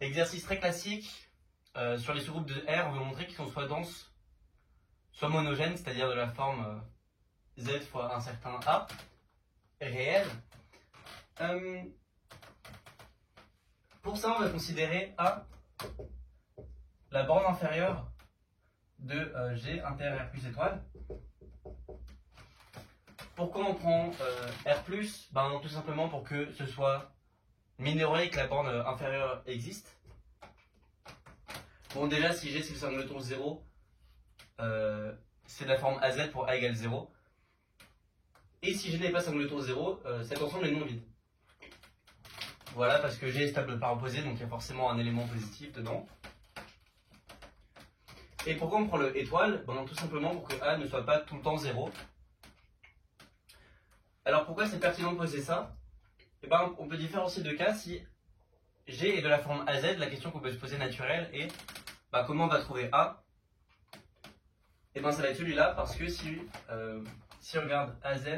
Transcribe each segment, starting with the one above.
Exercice très classique, sur les sous-groupes de R, on veut montrer qu'ils sont soit denses, soit monogènes, c'est-à-dire de la forme Z fois un certain A, réel. Pour ça, on va considérer A la borne inférieure de G inter R plus étoile. Pourquoi on prend R+, tout simplement pour que ce soit minéré que la borne inférieure existe. Bon, déjà, si G c'est le singleton 0, c'est de la forme AZ pour A égale 0. Et si G n'est pas singleton 0, cet ensemble est non vide. Voilà, parce que G est stable par opposé, donc il y a forcément un élément positif dedans. Et pourquoi on prend le étoile? Tout simplement pour que A ne soit pas tout le temps 0. Alors pourquoi c'est pertinent de poser ça? On peut différencier deux cas. Si G est de la forme AZ, la question qu'on peut se poser naturelle est comment on va trouver A? Ça va être celui-là, parce que si on regarde AZ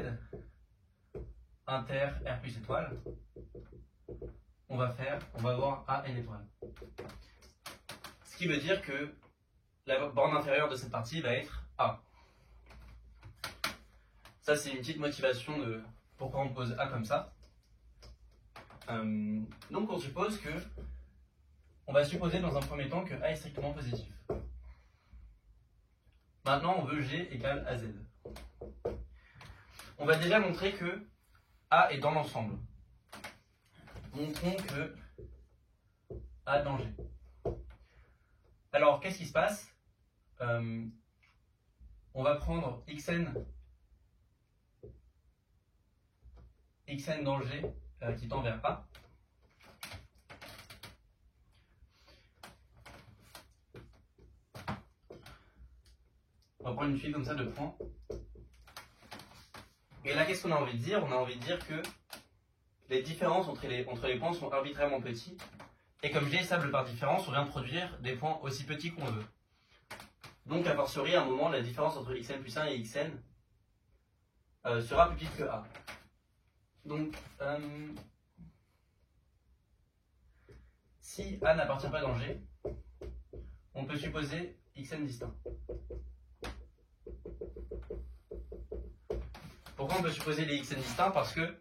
inter R plus étoile, on va avoir A n étoile. Ce qui veut dire que la borne inférieure de cette partie va être A. Ça, c'est une petite motivation de pourquoi on pose A comme ça. Donc on suppose que, on va supposer dans un premier temps que A est strictement positif. Maintenant on veut G égale AZ. On va déjà montrer que A est dans l'ensemble. Montrons que A dans G. Alors qu'est-ce qui se passe? On va prendre xn dans G qui tend vers A. On va prendre une file comme ça de points. Et là, qu'est-ce qu'on a envie de dire? On a envie de dire que les différences entre les points sont arbitrairement petits. Et comme G est stable par différence, on vient de produire des points aussi petits qu'on veut. Donc, a fortiori, à un moment, la différence entre xn plus 1 et xn sera plus petite que A. Donc, si A n'appartient pas dans G, on peut supposer xn distinct. Pourquoi on peut supposer les xn distincts? Parce que,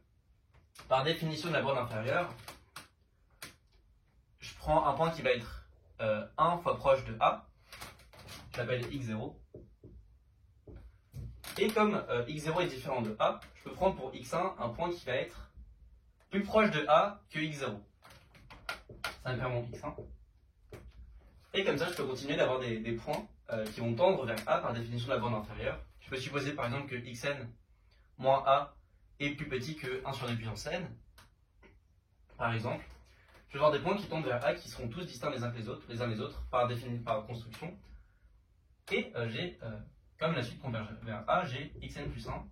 par définition de la borne inférieure, je prends un point qui va être 1 fois proche de A, je l'appelle x0, et comme x0 est différent de A, je peux prendre pour x1 un point qui va être plus proche de A que x0. Ça me fait mon x1. Et comme ça, je peux continuer d'avoir des points qui vont tendre vers A par définition de la borne inférieure. Je peux supposer par exemple que xn moins A est plus petit que 1 sur 2 puissance n. Par exemple, je vais avoir des points qui tendent vers A qui seront tous distincts les uns les autres par construction. Et j'ai, comme la suite converge vers A, j'ai xn plus 1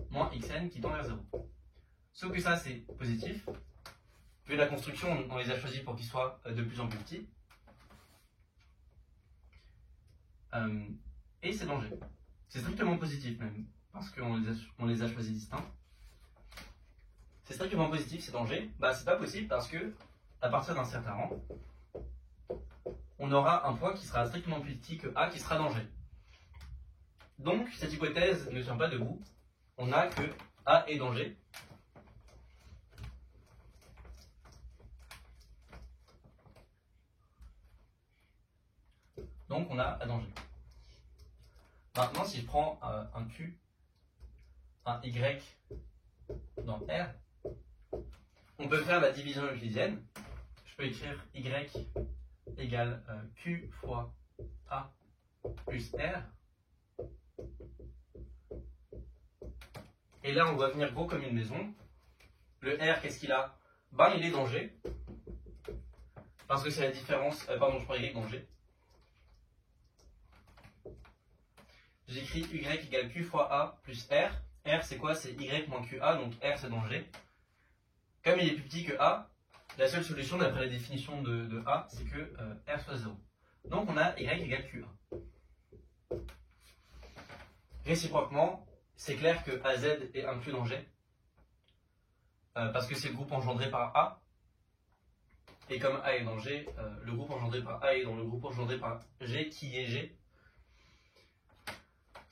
moins xn qui tend vers 0. Sauf que ça, c'est positif. Vu la construction, on les a choisis pour qu'ils soient de plus en plus petits. Et c'est dans G. C'est strictement positif même, parce qu'on les a choisis distincts. C'est strictement positif, c'est dans G. C'est pas possible parce que, à partir d'un certain rang, on aura un point qui sera strictement plus petit que A qui sera dans G. Donc, cette hypothèse ne tient pas debout. On a que A est dans G. Donc, on a A dans G. Maintenant, si je prends un Q, un Y dans R, on peut faire la division euclidienne. Je peux écrire Y égale Q fois A plus R. Et là, on va venir gros comme une maison. Le R, qu'est-ce qu'il a? Il est dans G. Parce que c'est la différence. Je prends Y dans G. J'écris Y égale Q fois A plus R. R, c'est quoi? C'est Y moins QA, donc R, c'est dans G. Comme il est plus petit que A, la seule solution d'après la définition de A, c'est que R soit 0. Donc on a Y égale QA. Réciproquement, c'est clair que AZ est inclus dans G, parce que c'est le groupe engendré par A. Et comme A est dans G, le groupe engendré par A est dans le groupe engendré par G qui est G.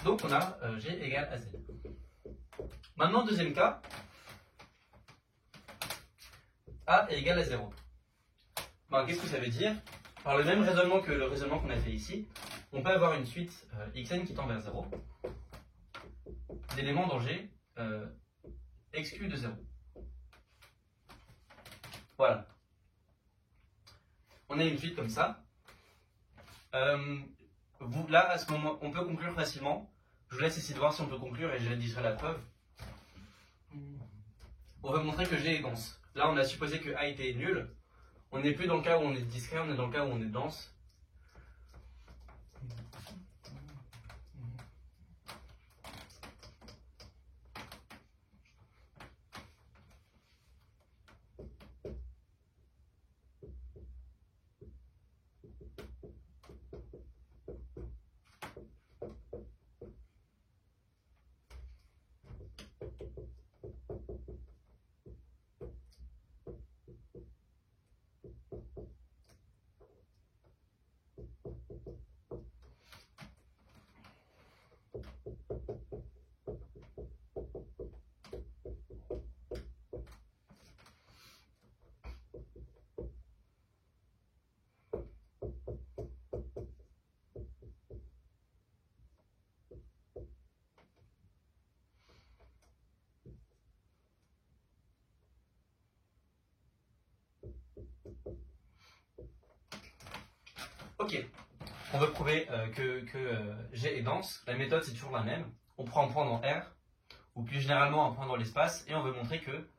Donc on a G égale à Z. Maintenant, deuxième cas, A est égal à 0. Ben, qu'est-ce que ça veut dire? Par le même raisonnement que le raisonnement qu'on a fait ici, on peut avoir une suite xn qui tend vers 0 d'éléments dans G exclus de 0. Voilà. On a une suite comme ça. Là, à ce moment, on peut conclure facilement. Je vous laisse essayer de voir si on peut conclure et je rédigerai la preuve. On va montrer que G est dense. Là, on a supposé que A était nul. On n'est plus dans le cas où on est discret, on est dans le cas où on est dense. Ok, on veut prouver que G est dense. La méthode, c'est toujours la même. On prend un point dans R, ou plus généralement un point dans l'espace, et on veut montrer que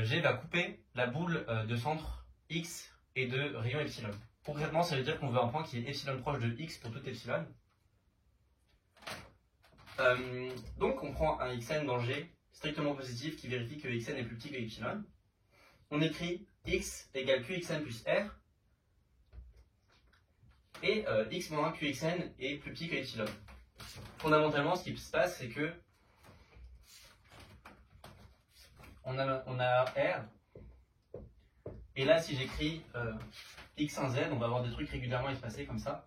G va couper la boule de centre X et de rayon epsilon. Concrètement, ça veut dire qu'on veut un point qui est epsilon proche de X pour tout epsilon. Donc, on prend un xn dans G strictement positif qui vérifie que xn est plus petit que epsilon. On écrit x égale qxn plus r. Et x moins 1 qxn est plus petit que epsilon. Fondamentalement, ce qui se passe, c'est que on a R, et là, si j'écris x1z, on va avoir des trucs régulièrement espacés comme ça.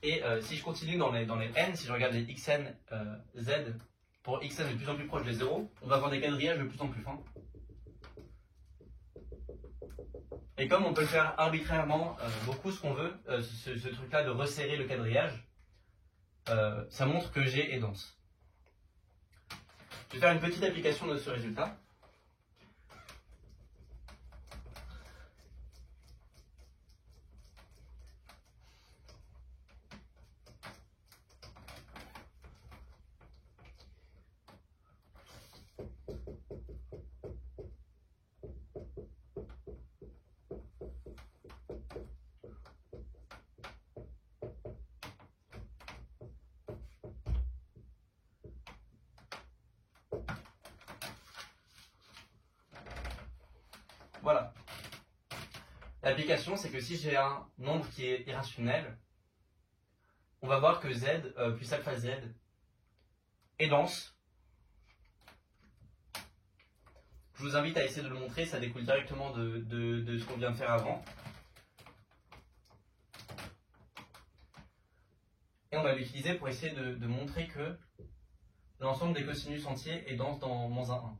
Et si je continue dans les n, si je regarde les xn z, pour xn de plus en plus proche de 0, on va avoir des quadrillages de plus en plus fins. Et comme on peut le faire arbitrairement beaucoup ce qu'on veut, ce truc-là de resserrer le quadrillage, ça montre que G est dense. Je vais faire une petite application de ce résultat. Voilà. L'application, c'est que si j'ai un nombre qui est irrationnel, on va voir que z plus alpha z est dense. Je vous invite à essayer de le montrer, ça découle directement de ce qu'on vient de faire avant. Et on va l'utiliser pour essayer de montrer que l'ensemble des cosinus entiers est dense dans moins 1.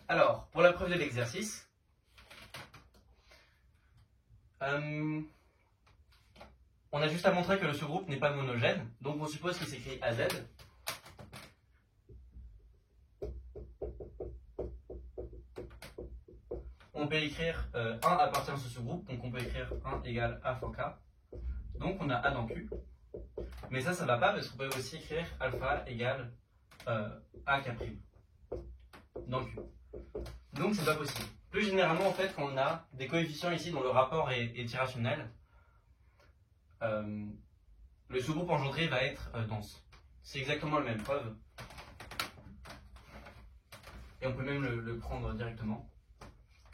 Alors, pour la preuve de l'exercice, on a juste à montrer que le sous-groupe n'est pas monogène, donc on suppose qu'il s'écrit AZ. On peut écrire 1 appartient à ce sous-groupe, donc on peut écrire 1 égale A fois K. Donc on a A dans Q. Mais ça va pas parce qu'on peut aussi écrire alpha égale A K' dans Q. Donc c'est pas possible. Plus généralement, en fait, quand on a des coefficients ici dont le rapport est irrationnel, le sous-groupe engendré va être dense. C'est exactement la même preuve. Et on peut même le prendre directement.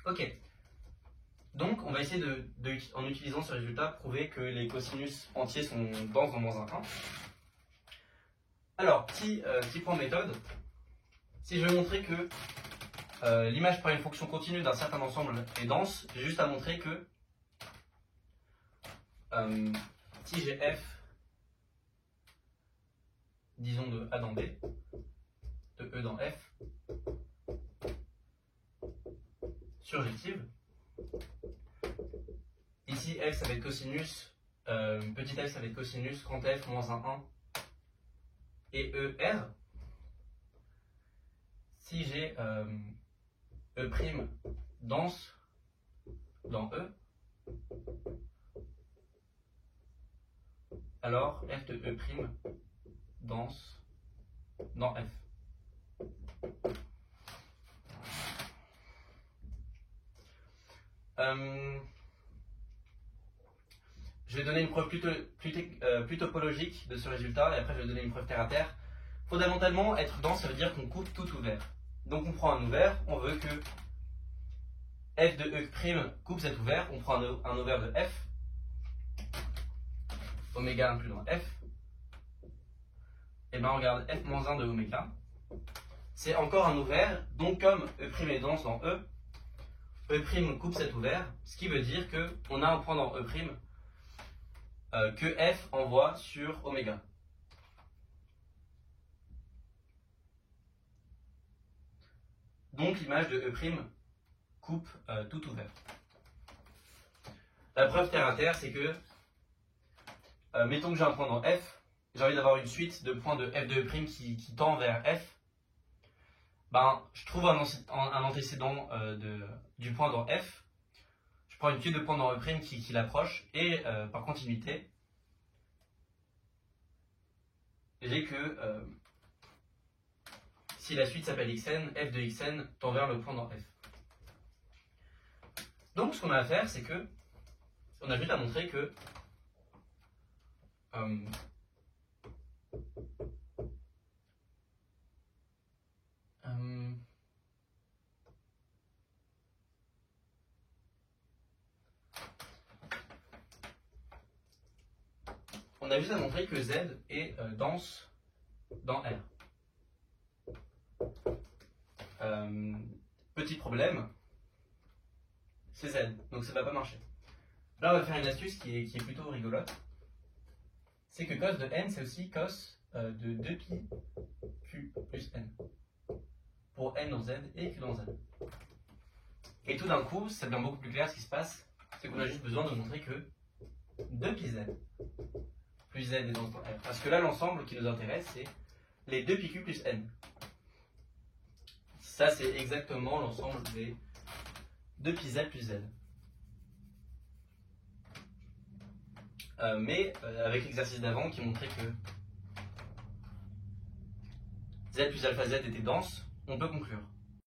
Ok. Donc on va essayer en utilisant ce résultat, prouver que les cosinus entiers sont denses dans moins 1. Alors, petit point de méthode. Si je veux montrer que l'image par une fonction continue d'un certain ensemble est dense, j'ai juste à montrer que si j'ai f, disons de A dans B, de E dans F, surjective, ici f ça va être cosinus, petit f ça va être cosinus, grand f moins 1 et E R. Si j'ai E' dense dans E, alors f de E' dense dans F. Je vais donner une preuve plus topologique de ce résultat et après je vais donner une preuve terre à terre. Fondamentalement, être dense, ça veut dire qu'on coupe tout ouvert. Donc on prend un ouvert, on veut que f de E' coupe cet ouvert, on prend un ouvert de f, oméga inclus dans f, et bien on regarde f-1 de oméga, c'est encore un ouvert, donc comme E' est dense dans E, E' coupe cet ouvert, ce qui veut dire qu'on a un point dans E' que f envoie sur oméga. Donc l'image de E' coupe tout ouvert. La preuve terre à terre, c'est que, mettons que j'ai un point dans F, j'ai envie d'avoir une suite de points de f de E' qui tend vers F, ben, je trouve un antécédent du point dans F, je prends une suite de points dans E' qui l'approche, et par continuité, j'ai que si la suite s'appelle xn, f de xn tend vers le point dans F. Donc ce qu'on a à faire, c'est que on a juste à montrer que on a juste à montrer que Z est dense dans R. Petit problème, c'est Z, donc ça va pas marcher. Là on va faire une astuce qui est plutôt rigolote. C'est que cos de n, c'est aussi cos de 2pi q plus n. Pour n dans Z et q dans Z. Et tout d'un coup, ça devient beaucoup plus clair ce qui se passe, c'est qu'on a juste besoin de montrer que 2pi z plus z est dense dans R. Parce que là, l'ensemble qui nous intéresse, c'est les 2pi q plus n. Ça, c'est exactement l'ensemble des 2pi z plus z. Mais avec l'exercice d'avant qui montrait que z plus alpha z était dense, on peut conclure.